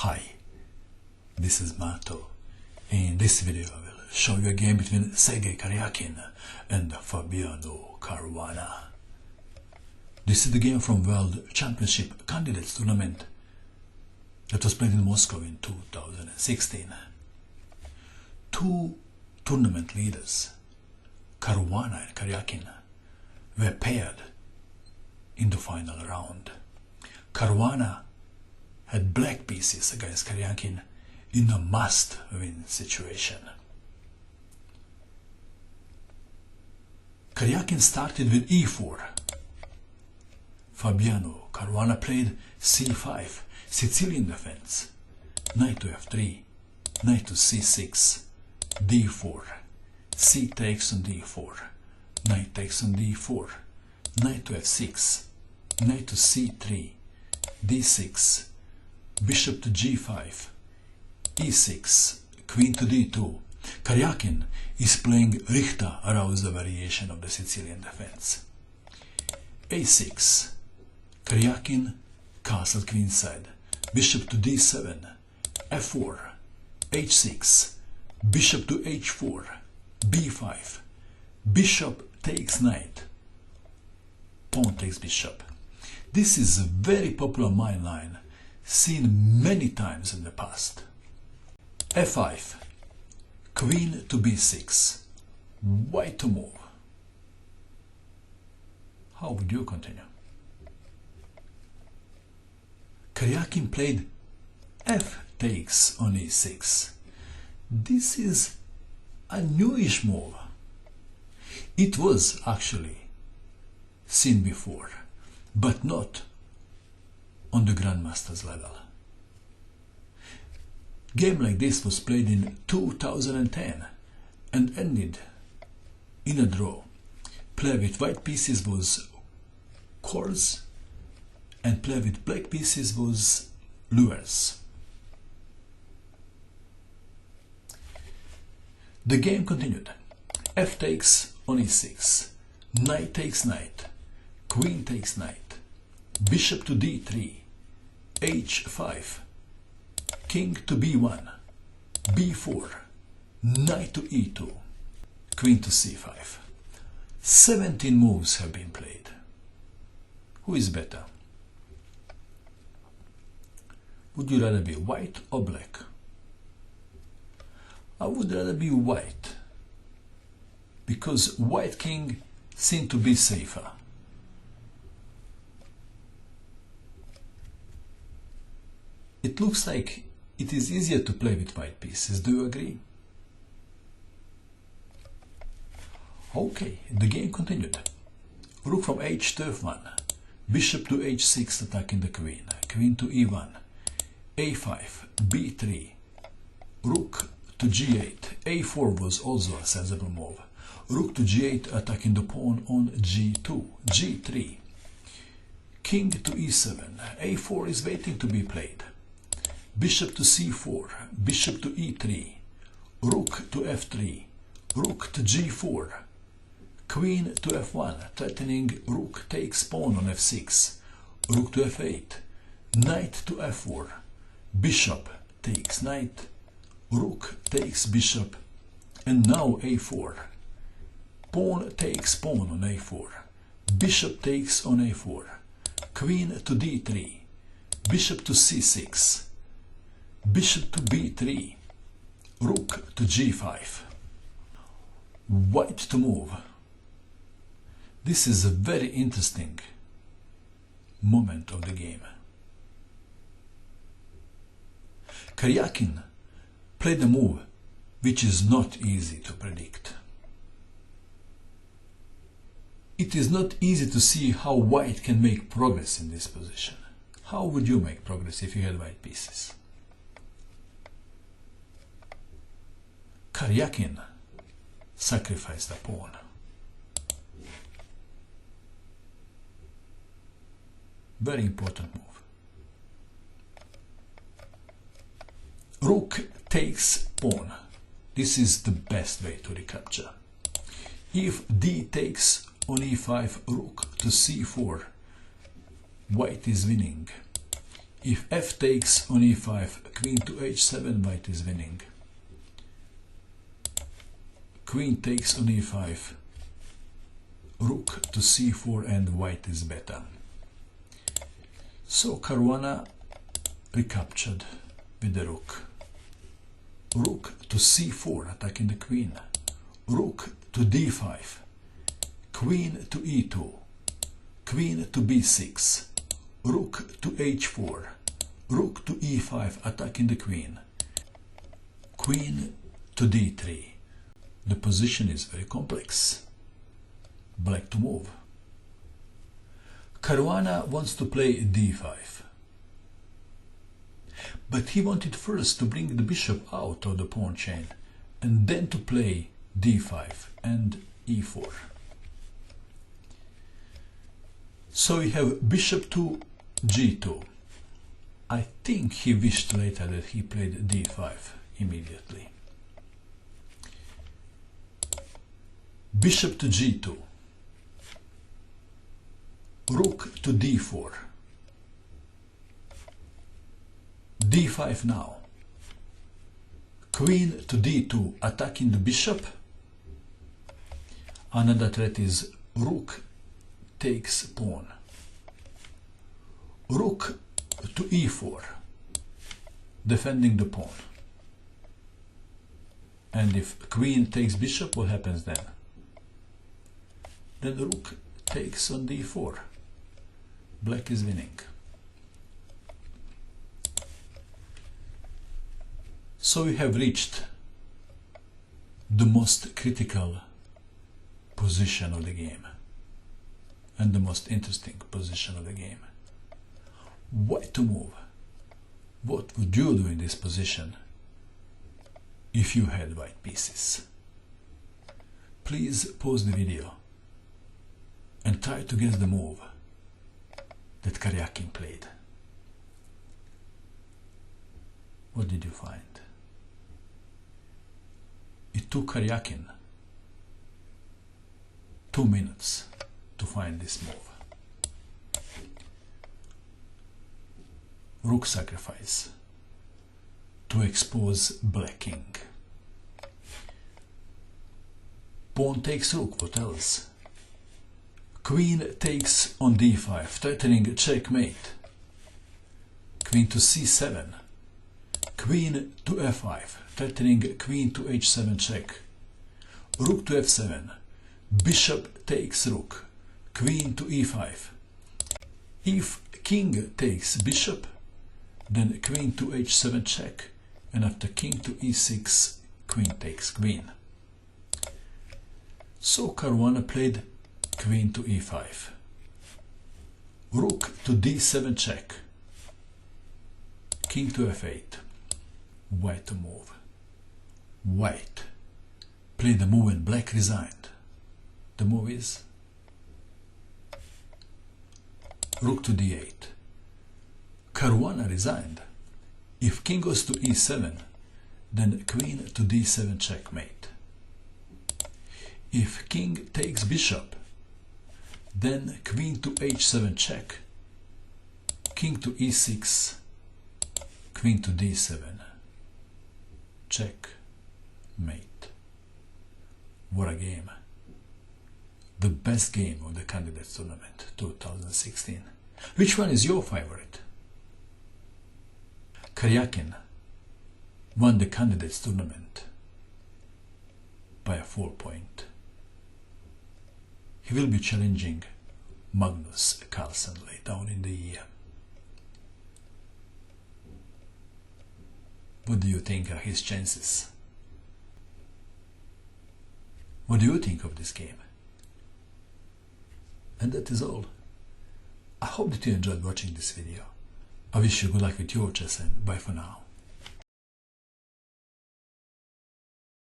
Hi, this is Mato. In this video I will show you a game between Sergey Karjakin and Fabiano Caruana. This is the game from World Championship Candidates Tournament that was played in Moscow in 2016. Two tournament leaders, Caruana and Karjakin, were paired in the final round. Caruana had black pieces against Karjakin in a must-win situation. Karjakin started with e4. Fabiano Caruana played c5, Sicilian defense, knight to f3, knight to c6, d4, c takes on d4, knight takes on d4, knight to f6, knight to c3, d6, bishop to g5, e6, queen to d2. Karjakin is playing Richter-Rauzer variation of the Sicilian defense. a6, Karjakin castle queenside, bishop to d7, f4, h6, bishop to h4, b5, bishop takes knight, pawn takes bishop. This is a very popular mine line seen many times in the past. f5, queen to b6, white to move. How would you continue? Karjakin played f takes on e6. This is a newish move. It was actually seen before, but not on the Grandmaster's level. Game like this was played in 2010 and ended in a draw. Play with white pieces was course and play with black pieces was lures. The game continued. F takes on e6, knight takes knight, queen takes knight, bishop to d3, h5, king to b1, b4, knight to e2, queen to c5. 17 moves have been played. Who is better? Would you rather be white or black? I would rather be white, because white king seemed to be safer. It looks like it is easier to play with white pieces. Do you agree? Okay, the game continued. Rook from h to f1, bishop to h6 attacking the queen, queen to e1, a5, b3, rook to g8, a4 was also a sensible move, rook to g8 attacking the pawn on g2, g3, king to e7, a4 is waiting to be played, bishop to c4, bishop to e3, rook to f3, rook to g4, queen to f1 threatening rook takes pawn on f6, rook to f8, knight to f4, bishop takes knight, rook takes bishop, and now a4, pawn takes pawn on a4, bishop takes on a4, queen to d3, bishop to c6, bishop to b3, rook to g5, white to move. This is a very interesting moment of the game. Karjakin played a move which is not easy to predict. It is not easy to see how white can make progress in this position. How would you make progress if you had white pieces? Karjakin sacrificed a pawn. Very important move. Rook takes pawn. This is the best way to recapture. If d takes on e5, rook to c4, white is winning. If f takes on e5, queen to h7, white is winning. Queen takes on e5, rook to c4, and white is better. So Caruana recaptured with the rook. Rook to c4, attacking the queen. Rook to d5, queen to e2, queen to b6, rook to h4, rook to e5, attacking the queen. Queen to d3. The position is very complex. Black to move. Caruana wants to play d5. But he wanted first to bring the bishop out of the pawn chain and then to play d5 and e4. So we have bishop to g2. I think he wished later that he played d5 immediately. Bishop to g2. Rook to d4. d5 now. Queen to d2, attacking the bishop. Another threat is rook takes pawn. Rook to e4, defending the pawn. And if queen takes bishop, what happens then? Then the rook takes on d4. Black is winning. So we have reached the most critical position of the game and the most interesting position of the game. White to move. What would you do in this position if you had white pieces? Please pause the video and try to guess the move that Karjakin played. What did you find? It took Karjakin 2 minutes to find this move. Rook sacrifice to expose black king. Pawn takes rook, what else? Queen takes on d5, threatening checkmate. Queen to c7. Queen to f5, threatening queen to h7 check. Rook to f7. Bishop takes rook. Queen to e5. If king takes bishop, then queen to h7 check, and after king to e6, queen takes queen. So Caruana played queen to e5. Rook to d7 check. King to f8. White to move. White played the move and black resigned. The move is rook to d8. Caruana resigned. If king goes to e7, then queen to d7 checkmate. If king takes bishop, then queen to h7 check, king to e6, queen to d7, check, mate. What a game. The best game of the Candidates Tournament 2016. Which one is your favorite? Karjakin won the Candidates Tournament by a 4 point. He will be challenging Magnus Carlsen later on in the year. What do you think are his chances? What do you think of this game? And that is all. I hope that you enjoyed watching this video. I wish you good luck with your chess and bye for now.